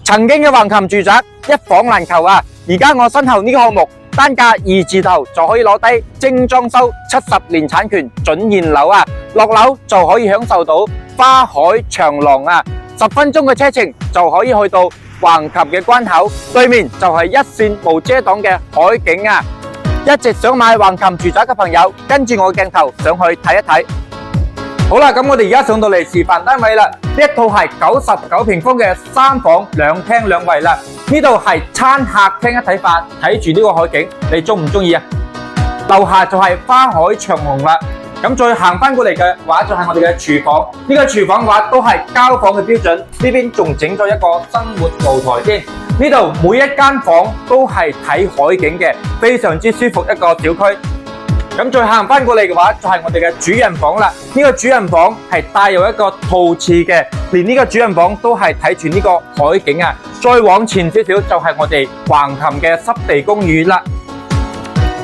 曾經嘅橫琴住宅一房難求啊！而家我身後呢個項目單價2字頭就可以攞低精裝修70年產權準現樓啊！落樓就可以享受到花海長廊啊！10分鐘嘅車程就可以去到橫琴嘅關口，對面就係一線無遮擋嘅海景啊！一直想買橫琴住宅嘅朋友，跟住我鏡頭上去睇一睇。好啦，咁我哋而家上到嚟示範單位啦，呢一套係99平方嘅3房2廳2衛啦。呢度係餐客廳一體化，睇住呢個海景，你中唔中意啊？樓下就係花海長廊啦。咁再行翻過嚟嘅話，就係我哋嘅廚房。呢個廚房嘅話都係交房嘅標準，呢邊仲整咗一個生活露台添。呢度每一間房都係睇海景嘅，非常之舒服一個小區。咁再行翻過嚟嘅話，就係我哋嘅主人房啦。呢個主人房係帶有一個陶瓷嘅，連呢個主人房都係睇住呢個海景啊。再往前少少就係我哋橫琴嘅濕地公園啦。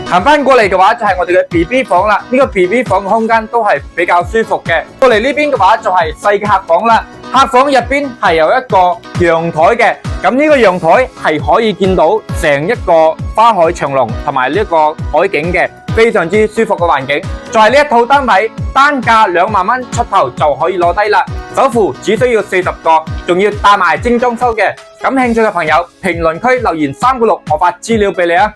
行翻過嚟嘅話就係我哋嘅 BB 房啦。呢個 BB 房嘅空間都係比較舒服嘅。過嚟呢邊嘅話就係細嘅客房啦。客房入邊係有一個陽台嘅。咁呢個陽台係可以見到成一個花海長廊同埋呢個海景嘅，非常之舒服嘅環境。就係呢一套單位，單價2萬蚊出頭就可以攞低啦。首付只需要40個，仲要帶埋精裝修嘅。感興趣嘅朋友，評論區留言3個6，我發資料俾你啊！